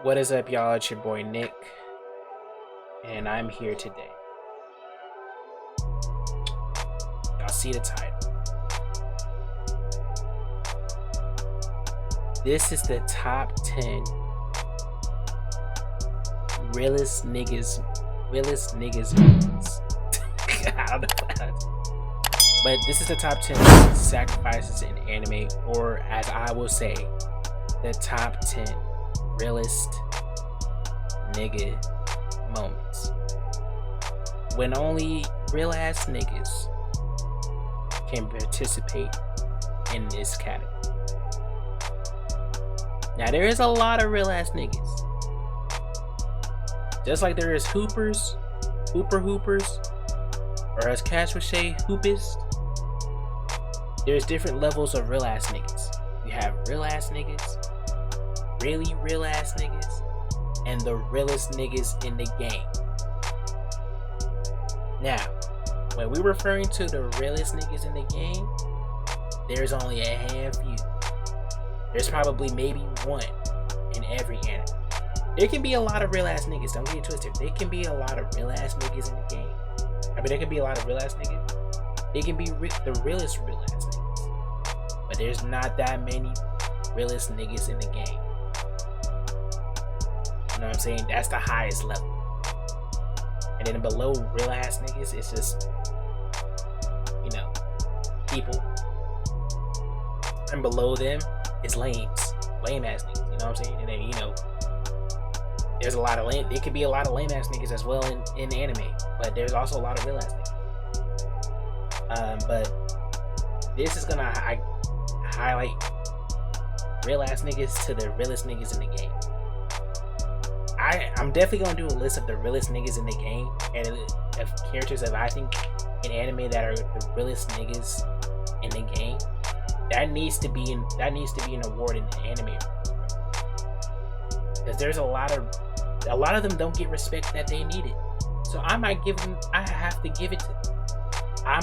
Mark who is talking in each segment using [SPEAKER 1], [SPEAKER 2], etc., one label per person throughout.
[SPEAKER 1] What is up, y'all? It's your boy Nick, and I'm here today. Y'all see the title. This is the top 10 realest niggas moments. I don't know. But this is the top 10 sacrifices in anime, or as I will say, the top 10 realest nigga moments. When only real ass niggas can participate in this category. Now there is a lot of real ass niggas. Just like there is hoopers, hoopers, or as Cash would say, hoopist. There's different levels of real ass niggas. You have real ass niggas, really real ass niggas, and the realest niggas in the game. Now, when we're referring to the realest niggas in the game, there's only a handful. There's probably maybe one in every anime. There can be a lot of real ass niggas, don't get it twisted. There can be a lot of real ass niggas in the game. I mean, there can be a lot of real ass niggas. They can be the realest real ass niggas. But there's not that many realest niggas in the game. You know what I'm saying? That's the highest level. And then below real ass niggas, it's just, you know, people. And below them, it's lame ass niggas. You know what I'm saying? And then, you know, there's a lot of lame. There could be a lot of lame ass niggas as well in anime, but there's also a lot of real ass niggas. But this is gonna highlight real ass niggas to the realest niggas in the game. I'm definitely gonna do a list of the realest niggas in the game and of characters that I think in anime that are the realest niggas in the game. That needs to be an award in the anime, because there's a lot of them don't get respect that they need it. So I have to give it to them. I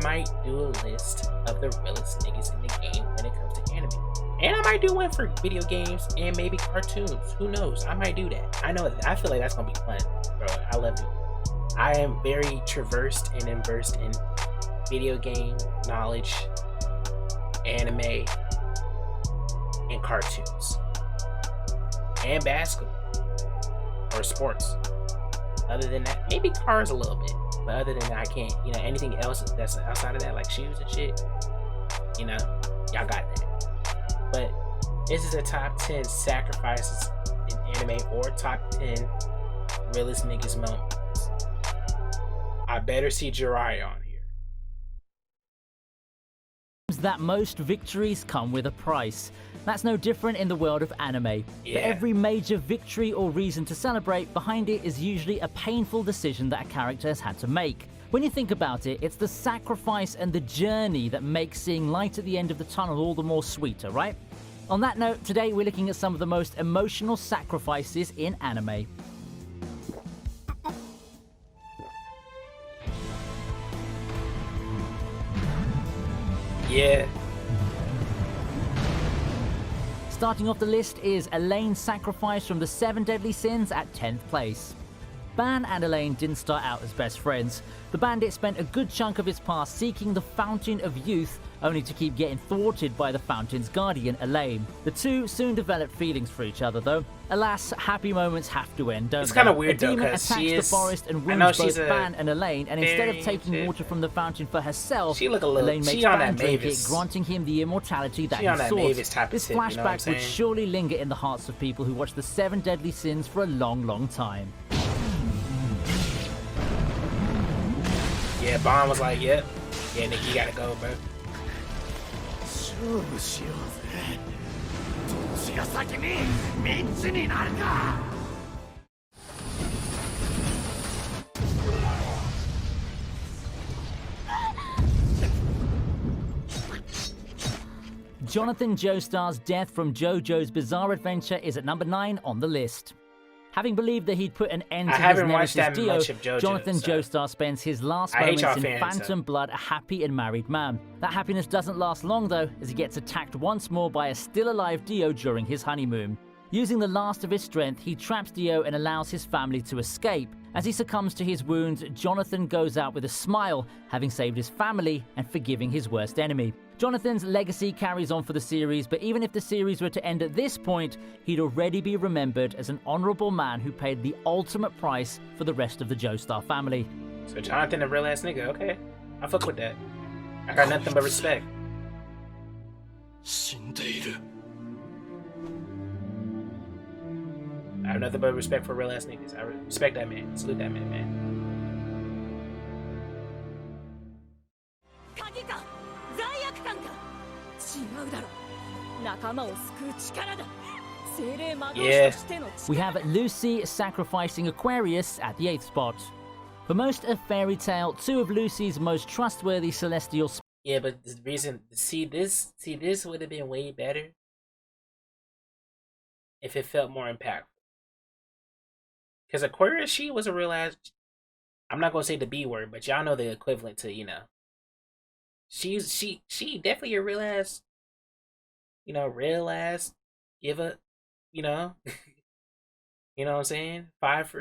[SPEAKER 1] might do a list of the realest niggas in the game when it comes to anime. And I might do one for video games and maybe cartoons. Who knows? I might do that. I feel like that's gonna be fun, bro. I love it. I am very traversed and immersed in video game knowledge, anime, and cartoons, and basketball or sports. Other than that, maybe cars a little bit, but other than that, I can't. You know, anything else that's outside of that, like shoes and shit, you know, y'all got that. But this is the top 10 sacrifices in anime, or top 10 realest niggas moments. I better see Jiraiya on here.
[SPEAKER 2] That most victories come with a price. That's no different in the world of anime.
[SPEAKER 1] Yeah.
[SPEAKER 2] For every major victory or reason to celebrate, behind it is usually a painful decision that a character has had to make. When you think about it, it's the sacrifice and the journey that makes seeing light at the end of the tunnel all the more sweeter, right? On that note, today we're looking at some of the most emotional sacrifices in anime.
[SPEAKER 1] Yeah.
[SPEAKER 2] Starting off the list is Elaine's sacrifice from the 7 Deadly Sins at 10th place. Ban and Elaine didn't start out as best friends. The bandit spent a good chunk of his past seeking the Fountain of Youth, only to keep getting thwarted by the Fountain's guardian, Elaine. The two soon developed feelings for each other, though. Alas, happy moments have to end, don't they?
[SPEAKER 1] It's kind of weird,
[SPEAKER 2] a
[SPEAKER 1] though,
[SPEAKER 2] demon
[SPEAKER 1] because
[SPEAKER 2] attacks
[SPEAKER 1] she is...
[SPEAKER 2] the forest and
[SPEAKER 1] I know
[SPEAKER 2] wounds
[SPEAKER 1] she's
[SPEAKER 2] both
[SPEAKER 1] a
[SPEAKER 2] Ban and Elaine, and instead of taking
[SPEAKER 1] shit.
[SPEAKER 2] water from the fountain for herself,
[SPEAKER 1] She look a little...
[SPEAKER 2] Elaine makes
[SPEAKER 1] she on
[SPEAKER 2] Ban
[SPEAKER 1] that
[SPEAKER 2] drink it,
[SPEAKER 1] Mavis.
[SPEAKER 2] granting him the immortality that
[SPEAKER 1] She on
[SPEAKER 2] he
[SPEAKER 1] that
[SPEAKER 2] sought.
[SPEAKER 1] Mavis type of
[SPEAKER 2] This
[SPEAKER 1] tip, you know what I'm
[SPEAKER 2] flashback would
[SPEAKER 1] saying?
[SPEAKER 2] surely linger in the hearts of people who watch the 7 Deadly Sins for a long, long time.
[SPEAKER 1] Yeah, Bond was like, yep. Yeah, Nick, you gotta go, bro.
[SPEAKER 2] Jonathan Joestar's death from JoJo's Bizarre Adventure is at number 9 on the list. Having believed that he'd put an end to his
[SPEAKER 1] haven't watched
[SPEAKER 2] nemesis
[SPEAKER 1] that
[SPEAKER 2] Dio,
[SPEAKER 1] much of JoJo,
[SPEAKER 2] Jonathan
[SPEAKER 1] so-
[SPEAKER 2] Joestar spends his last
[SPEAKER 1] I hate
[SPEAKER 2] moments
[SPEAKER 1] y'all
[SPEAKER 2] in
[SPEAKER 1] fans,
[SPEAKER 2] Phantom
[SPEAKER 1] so-
[SPEAKER 2] Blood a happy and married man. That happiness doesn't last long though, as he gets attacked once more by a still alive Dio during his honeymoon. Using the last of his strength, he traps Dio and allows his family to escape. As he succumbs to his wounds, Jonathan goes out with a smile, having saved his family and forgiving his worst enemy. Jonathan's legacy carries on for the series, but even if the series were to end at this point, he'd already be remembered as an honorable man who paid the ultimate price for the rest of the Joestar family.
[SPEAKER 1] So Jonathan, a real ass nigga, okay. I fuck with that. I got nothing but respect. I have nothing but respect for real ass niggas. I respect that man. Salute that man. Yeah.
[SPEAKER 2] We have Lucy sacrificing Aquarius at the 8th spot. For most of Fairy Tail, 2 of Lucy's most trustworthy celestial spirits.
[SPEAKER 1] Yeah, but the reason, see this would have been way better if it felt more impactful. Because Aquarius, she was a real ass. I'm not gonna say the B word, but y'all know the equivalent to, you know. She definitely a real ass. You know, real ass. Give a, you know. You know what I'm saying? Five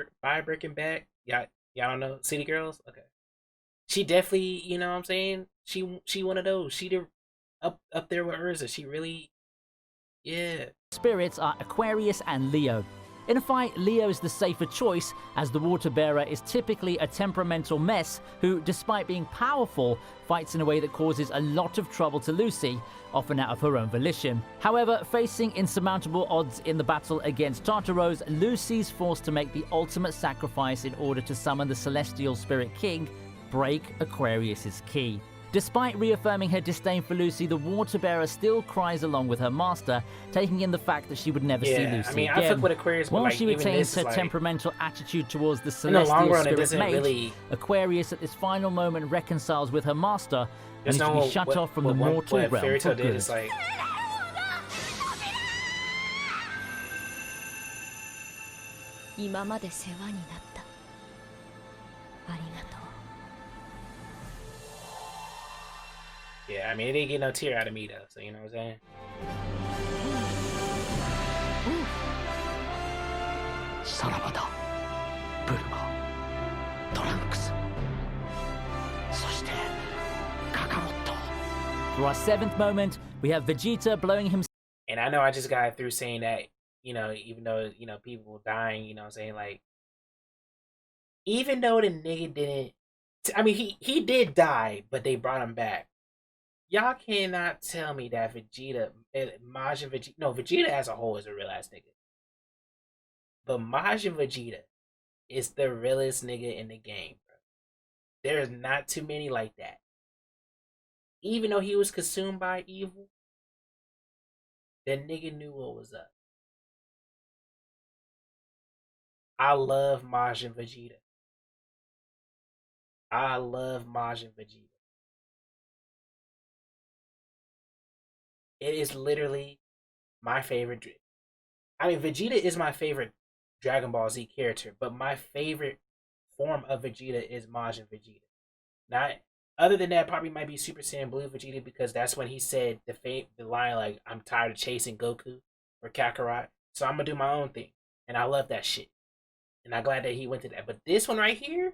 [SPEAKER 1] breaking back. Y'all know City Girls. Okay. She definitely, you know what I'm saying. She one of those. She up there with Urza. She really, yeah.
[SPEAKER 2] Spirits are Aquarius and Leo. In a fight, Leo is the safer choice, as the water bearer is typically a temperamental mess who, despite being powerful, fights in a way that causes a lot of trouble to Lucy, often out of her own volition. However, facing insurmountable odds in the battle against Tartaros, Lucy's forced to make the ultimate sacrifice in order to summon the Celestial Spirit King, break Aquarius's key. Despite reaffirming her disdain for Lucy, the water bearer still cries along with her master, taking in the fact that she would never see Lucy again.
[SPEAKER 1] I fuck with Aquarius, but
[SPEAKER 2] while
[SPEAKER 1] like,
[SPEAKER 2] she retains her temperamental attitude towards the celestial spirit mate, Aquarius at this final moment reconciles with her master and is to be shut off from the mortal realm for good.
[SPEAKER 1] Is like... Yeah, I mean, it didn't get no tear out of me, though, so you know what I'm saying?
[SPEAKER 2] For our 7th moment, we have Vegeta blowing himself.
[SPEAKER 1] And I know I just got through saying that, you know, even though, you know, people were dying, you know what I'm saying? Like, even though the nigga didn't... I mean, he did die, but they brought him back. Y'all cannot tell me that Vegeta, Majin Vegeta, no, Vegeta as a whole is a real ass nigga. But Majin Vegeta is the realest nigga in the game, bro. There is not too many like that. Even though he was consumed by evil, the nigga knew what was up. I love Majin Vegeta. I love Majin Vegeta. It is literally my favorite. I mean, Vegeta is my favorite Dragon Ball Z character, but my favorite form of Vegeta is Majin Vegeta. Not other than that, probably might be Super Saiyan Blue Vegeta, because that's when he said the line like, "I'm tired of chasing Goku or Kakarot, so I'm gonna do my own thing," and I love that shit. And I'm glad that he went to that. But this one right here,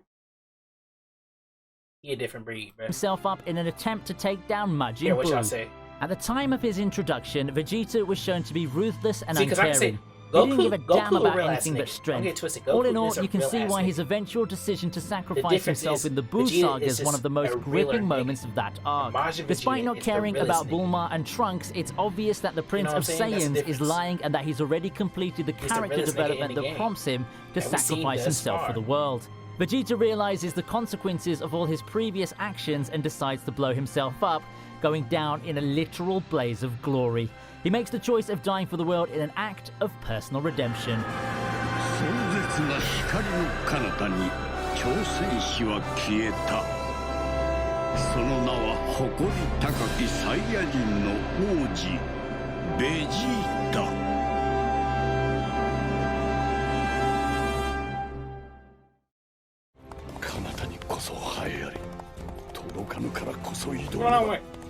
[SPEAKER 1] he a different breed, bro.
[SPEAKER 2] Himself up in an attempt to take down Majin Buu.
[SPEAKER 1] Yeah, what y'all say?
[SPEAKER 2] At the time of his introduction, Vegeta was shown to be ruthless and uncaring.
[SPEAKER 1] Goku,
[SPEAKER 2] he didn't give a damn about anything but
[SPEAKER 1] Don't
[SPEAKER 2] strength.
[SPEAKER 1] get twisted.
[SPEAKER 2] All in all, you can see why his eventual decision to sacrifice himself in the Buu saga is one of the most gripping moments of that arc. Despite not caring about Bulma and Trunks, it's obvious that the Prince of Saiyans is lying and that he's already completed the character development that prompts him to sacrifice himself for the world. Vegeta realizes the consequences of all his previous actions and decides to blow himself up, going down in a literal blaze of glory. He makes the choice of dying for the world in an act of personal redemption.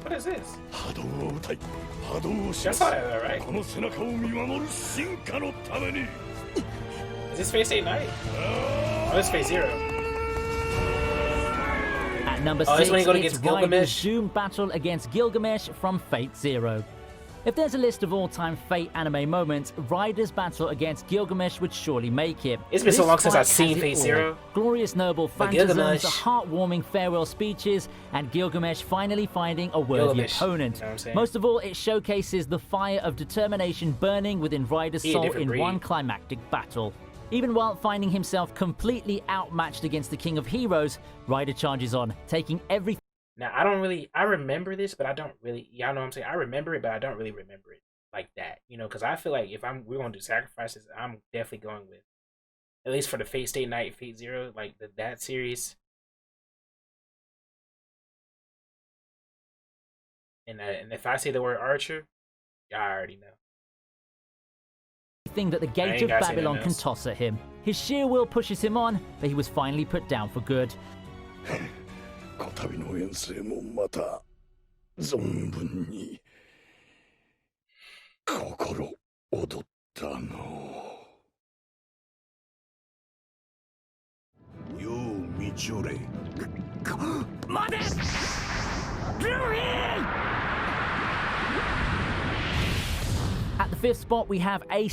[SPEAKER 1] What is this? I saw that, right? Is this Fate Stay Night? Oh, this is Fate Zero.
[SPEAKER 2] At number
[SPEAKER 1] this
[SPEAKER 2] 6,
[SPEAKER 1] one you go
[SPEAKER 2] it's
[SPEAKER 1] against Gilgamesh?
[SPEAKER 2] Raider's Zoom battle against Gilgamesh from Fate Zero. If there's a list of all-time Fate anime moments, Raider's battle against Gilgamesh would surely make it.
[SPEAKER 1] It's been so
[SPEAKER 2] This
[SPEAKER 1] long since
[SPEAKER 2] fight
[SPEAKER 1] I've seen
[SPEAKER 2] has it
[SPEAKER 1] Fate
[SPEAKER 2] all.
[SPEAKER 1] Zero.
[SPEAKER 2] Glorious noble
[SPEAKER 1] But
[SPEAKER 2] phantasms,
[SPEAKER 1] Gilgamesh-
[SPEAKER 2] heartwarming farewell speeches, and Gilgamesh finally finding a worthy
[SPEAKER 1] Gilgamesh,
[SPEAKER 2] opponent.
[SPEAKER 1] you know what I'm saying?
[SPEAKER 2] Most of all, it showcases the fire of determination burning within Raider's
[SPEAKER 1] He a
[SPEAKER 2] soul
[SPEAKER 1] different
[SPEAKER 2] in
[SPEAKER 1] breed.
[SPEAKER 2] one climactic battle. Even while finding himself completely outmatched against the King of Heroes, Raider charges on, taking everything.
[SPEAKER 1] Now, I remember this, but I don't really, y'all know what I'm saying? I remember it, but I don't really remember it like that, you know, because I feel like if we're going to do sacrifices, I'm definitely going with, at least for the Fate Stay Night, Fate Zero, like that series. And if I say the word Archer, y'all already know.
[SPEAKER 2] Thing that the Gate of
[SPEAKER 1] gotta say
[SPEAKER 2] Babylon
[SPEAKER 1] nothing
[SPEAKER 2] can
[SPEAKER 1] else.
[SPEAKER 2] toss at him. His sheer will pushes him on, but he was finally put down for good.
[SPEAKER 3] こたびの遠征もまた存分に心躍ったのよう道折れ
[SPEAKER 2] 待て！ルフィ! At the 5th spot, we have a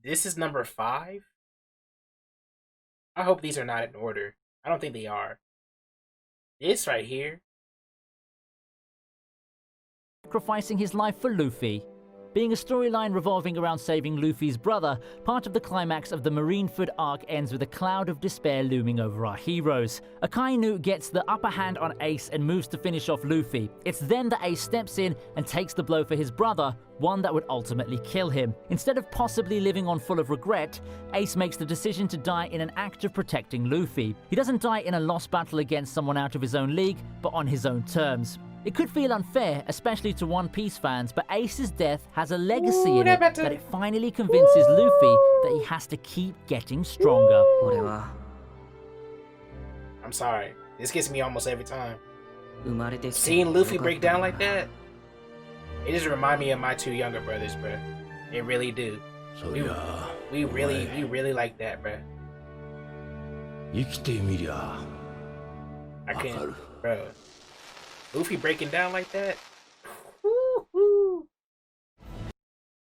[SPEAKER 1] This is number 5? I hope these are not in order. I don't think they are. This right here.
[SPEAKER 2] sacrificing his life for Luffy. Being a storyline revolving around saving Luffy's brother, part of the climax of the Marineford arc ends with a cloud of despair looming over our heroes. Akainu gets the upper hand on Ace and moves to finish off Luffy. It's then that Ace steps in and takes the blow for his brother, one that would ultimately kill him. Instead of possibly living on full of regret, Ace makes the decision to die in an act of protecting Luffy. He doesn't die in a lost battle against someone out of his own league, but on his own terms. It could feel unfair, especially to One Piece fans, but Ace's death has a legacy in it that it finally convinces Luffy that he has to keep getting stronger.
[SPEAKER 1] I'm sorry. This gets me almost every time. Seeing Luffy break down like that, it just remind me of my two younger brothers, bruh. It really do. We really like that, bruh.
[SPEAKER 3] 生きてみりゃ
[SPEAKER 1] I can't, bro. Luffy breaking down like that.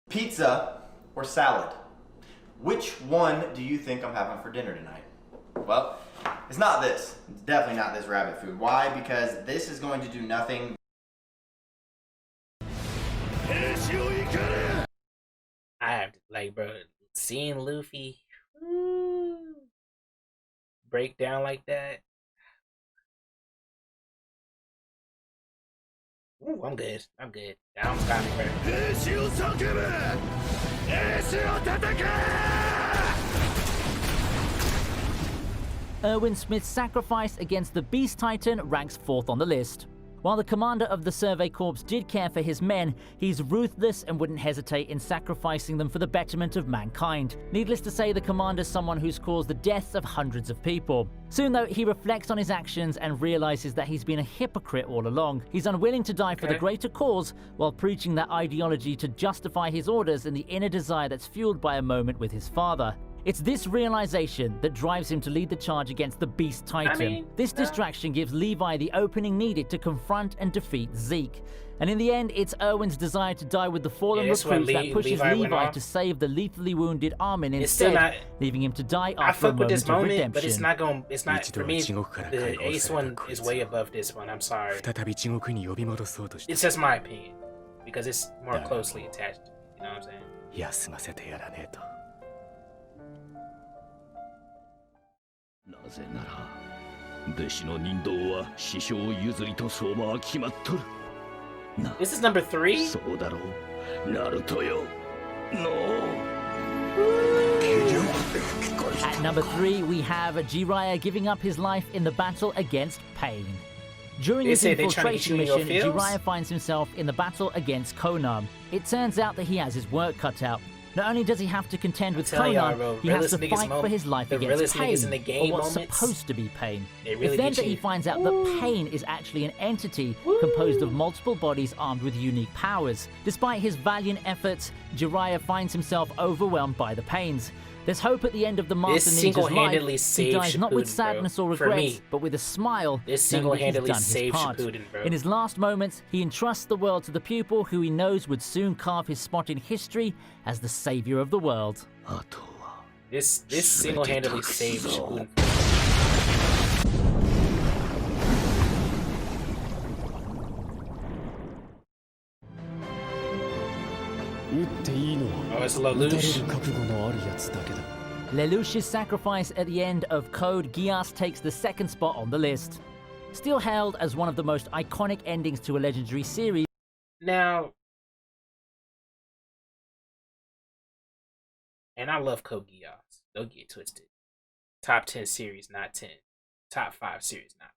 [SPEAKER 4] Pizza or salad? Which one do you think I'm having for dinner tonight? Well, it's not this. It's definitely not this rabbit food. Why? Because this is going to do nothing.
[SPEAKER 1] I have to, like, bro, seeing Luffy break down like that. Ooh, I'm good. I'm good. I'm stopping, bro.
[SPEAKER 2] Erwin Smith's sacrifice against the Beast Titan ranks 4th on the list. While the commander of the Survey Corps did care for his men, he's ruthless and wouldn't hesitate in sacrificing them for the betterment of mankind. Needless to say, the commander's someone who's caused the deaths of hundreds of people. Soon though, he reflects on his actions and realizes that he's been a hypocrite all along. He's unwilling to die for the greater cause while preaching that ideology to justify his orders and the inner desire that's fueled by a moment with his father. It's this realization that drives him to lead the charge against the Beast Titan. This distraction gives Levi the opening needed to confront and defeat Zeke. And in the end, it's Erwin's desire to die with the fallen recruits that pushes Levi to save the lethally wounded Armin instead, leaving him to die after a moment of redemption.
[SPEAKER 1] But it's not for me. The Ace one is way above this one. I'm sorry. It's just my opinion because it's more closely attached. You know what I'm saying?
[SPEAKER 3] なぜなら弟子の人道は師匠譲りと相場は決まっとる。
[SPEAKER 1] This is number 3?
[SPEAKER 3] そうだろう、ナルトよ。No.
[SPEAKER 2] At number 3, we have Jiraiya giving up his life in the battle against Pain. During his infiltration mission, Jiraiya finds himself in the battle against Konan. It turns out that he has his work cut out. Not only does he have to contend with
[SPEAKER 1] telling y'all,
[SPEAKER 2] Conan,
[SPEAKER 1] bro,
[SPEAKER 2] he has to
[SPEAKER 1] realest niggas
[SPEAKER 2] fight for
[SPEAKER 1] moment-
[SPEAKER 2] his life
[SPEAKER 1] the
[SPEAKER 2] against
[SPEAKER 1] realest
[SPEAKER 2] pain,
[SPEAKER 1] niggas in the game
[SPEAKER 2] or what's
[SPEAKER 1] moments,
[SPEAKER 2] supposed to be pain.
[SPEAKER 1] they really
[SPEAKER 2] It's then
[SPEAKER 1] get
[SPEAKER 2] that
[SPEAKER 1] you.
[SPEAKER 2] he finds out that pain is actually an entity composed of multiple bodies armed with unique powers. Despite his valiant efforts, Jiraiya finds himself overwhelmed by the pains. There's hope at the end of the Master
[SPEAKER 1] This
[SPEAKER 2] Ninja's
[SPEAKER 1] single-handedly
[SPEAKER 2] life. He
[SPEAKER 1] saved
[SPEAKER 2] dies not with
[SPEAKER 1] Shippuden,
[SPEAKER 2] sadness
[SPEAKER 1] bro.
[SPEAKER 2] or
[SPEAKER 1] For
[SPEAKER 2] regrets,
[SPEAKER 1] me,
[SPEAKER 2] but with a smile.
[SPEAKER 1] this
[SPEAKER 2] knowing that he's
[SPEAKER 1] single-handedly
[SPEAKER 2] done his
[SPEAKER 1] saved
[SPEAKER 2] part.
[SPEAKER 1] Shippuden, bro.
[SPEAKER 2] In his last moments, he entrusts the world to the pupil who he knows would soon carve his spot in history as the savior of the world.
[SPEAKER 1] This single-handedly saved Shippuden.
[SPEAKER 5] 撃っていいのは
[SPEAKER 1] Oh, it's
[SPEAKER 5] 撃たれ
[SPEAKER 1] Lelouch.
[SPEAKER 5] る覚悟のあるやつだけだ。
[SPEAKER 2] Lelouch's sacrifice at the end of Code Geass takes the second spot on the list. Still hailed as one of the most iconic endings to a legendary series,
[SPEAKER 1] Now, and I love Code Geass. Don't get twisted. Top 10 series, not 10. Top 5 series, not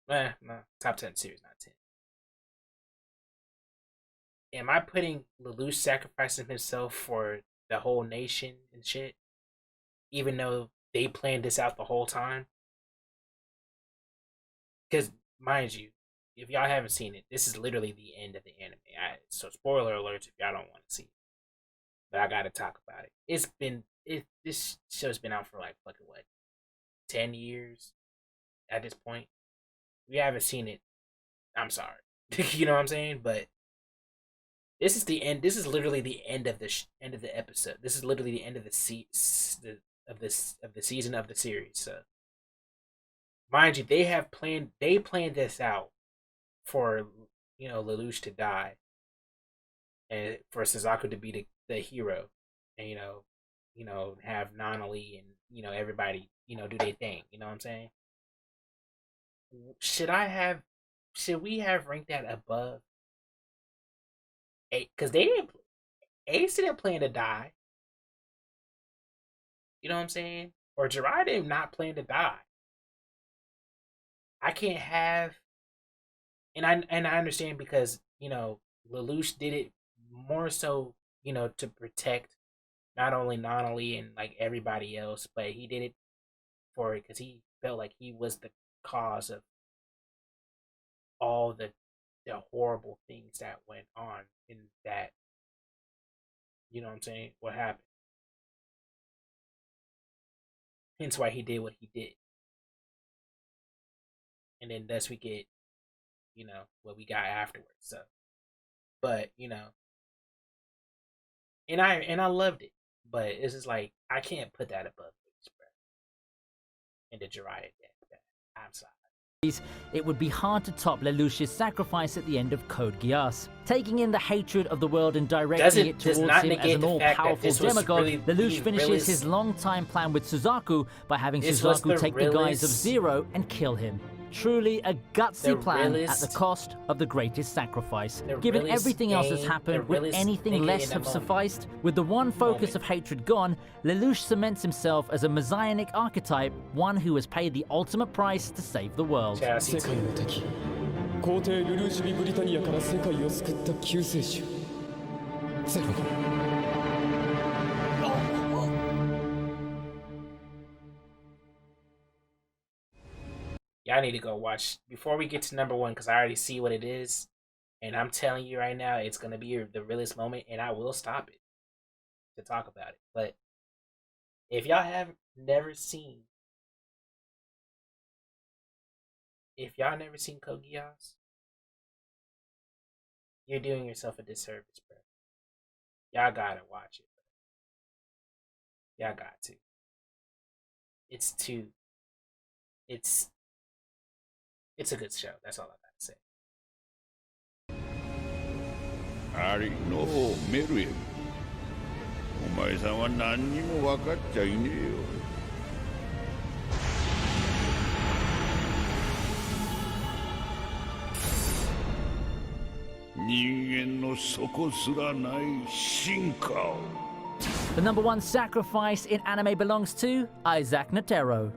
[SPEAKER 1] 5. No. Top 10 series, not 10. Am I putting Lelouch sacrificing himself for the whole nation and shit? Even though they planned this out the whole time? Because, mind you, if y'all haven't seen it, this is literally the end of the anime. So spoiler alerts if y'all don't want to see it. But I gotta talk about it. This show's been out for like fucking what, 10 years at this point. If you haven't seen it, I'm sorry. You know what I'm saying? But this is the end. This is literally the end of the end of the episode. This is literally the end of the season of the series. So, mind you, they planned this out for Lelouch to die, and for Suzaku to be the hero, and have Nanali and everybody do their thing. You know what I'm saying? Should we have ranked that above? Because Ace didn't plan to die. You know what I'm saying? Or Jiraiya did not plan to die. I can't have, and I understand because Lelouch did it more so to protect not only Nanali and like everybody else, but he did it because he felt like he was the cause of all the horrible things that went on in that, what I'm saying, what happened. Hence why he did what he did. And then thus we get, what we got afterwards. So, but, and I loved it. But it's just like, I can't put that above this, bro. And the Jiraiya death. I'm sorry.
[SPEAKER 2] it would be hard to top Lelouch's sacrifice at the end of Code Geass. Taking in the hatred of the world and directing it towards him as an all-powerful demigod, Lelouch finishes his long-time plan with Suzaku by having Suzaku take the guise of Zero and kill him. Truly a gutsy plan at the cost of the greatest sacrifice. Given everything else that's happened, would anything less have sufficed? With the one focus of hatred gone, Lelouch cements himself as a messianic archetype, one who has paid the ultimate price to save the world.
[SPEAKER 5] 世界の敵皇帝ルルーシュビ・ブリタニアから世界を救った救世主ゼロ。
[SPEAKER 1] Y'all need to go watch before we get to number one because I already see what it is, and I'm telling you right now, it's gonna be the realest moment, and I will stop it to talk about it. But if y'all have never seen, Code Geass, you're doing yourself a disservice, bro. Y'all gotta watch it, bro. Y'all got to. It's a good show. That's all I gotta say.
[SPEAKER 3] ありのうメルエル、お前さんは何にも分かっちゃいねえよ。人間の底すらない進化を。
[SPEAKER 2] The number one sacrifice in anime belongs to Isaac Netero.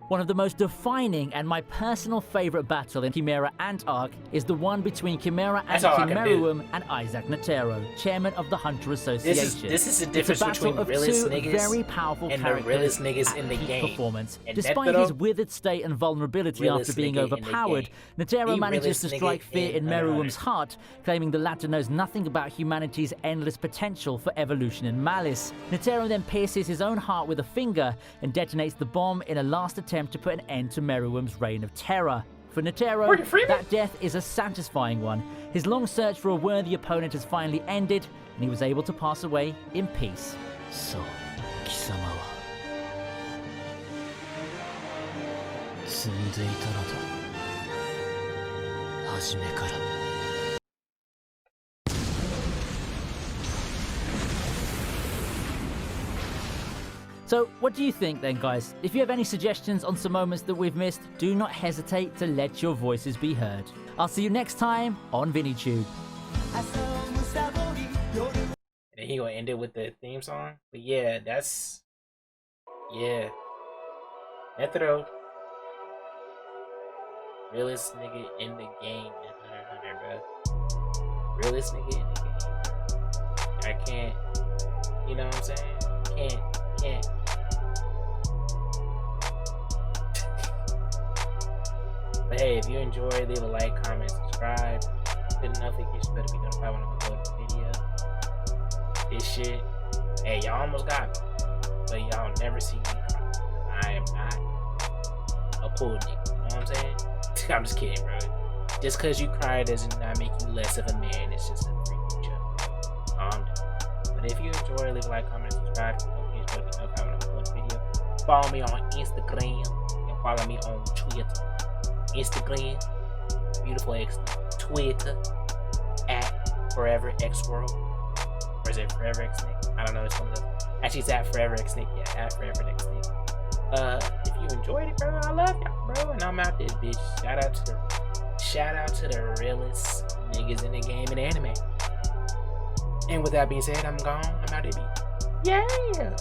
[SPEAKER 2] One of the most defining and my personal favorite battle in Chimera Ant arc is the one between Chimera Ant King Meruem and Isaac Netero, chairman of the Hunter Association.
[SPEAKER 1] This is the difference between the realest niggas
[SPEAKER 2] very powerful
[SPEAKER 1] and the realest niggas in the game.
[SPEAKER 2] Performance.
[SPEAKER 1] And
[SPEAKER 2] Despite
[SPEAKER 1] Netero,
[SPEAKER 2] his withered state and vulnerability after being overpowered, Netero manages to strike fear in Meruem's heart, claiming the latter knows nothing about humanity's endless potential for evolution and malice. Netero then pierces his own heart with a finger and detonates the bomb in a last attempt to put an end to Meruem's reign of terror. For Netero, that death is a satisfying one. His long search for a worthy opponent has finally ended, and he was able to pass away in peace. So, Kisama wa tsunde ita no to, hajime kara. So, what do you think then, guys? If you have any suggestions on some moments that we've missed, do not hesitate to let your voices be heard. I'll see you next time on viniitube.
[SPEAKER 1] And he gonna end it with the theme song? But yeah, that's... Yeah. Netero. Realest nigga in the game. Bro. Realest nigga in the game. I can't... You know what I'm saying? Can't. But hey, if you enjoy, leave a like, comment, subscribe. Hit the notification bell to be notified when I upload a video. This shit, hey, y'all almost got me, but y'all never see me cry. I am not a poor nigga. You know what I'm saying? I'm just kidding, bro. Just because you cry does not make you less of a man. It's just a freaking joke. Calm down. But if you enjoy, leave a like, comment, subscribe. Notification bell to be notified when I upload a video. Follow me on Instagram and follow me on Twitter. Instagram, beautiful X, Twitter, at Forever X World, or is it Forever X Nick? I don't know. It's one of those. Actually, it's at Forever X Nick. Yeah, at Forever X Nick. If you enjoyed it, bro, I love y'all, bro, and I'm out this bitch. Shout out to the realest niggas in the game and anime. And with that being said, I'm gone. I'm out this bitch. Yeah.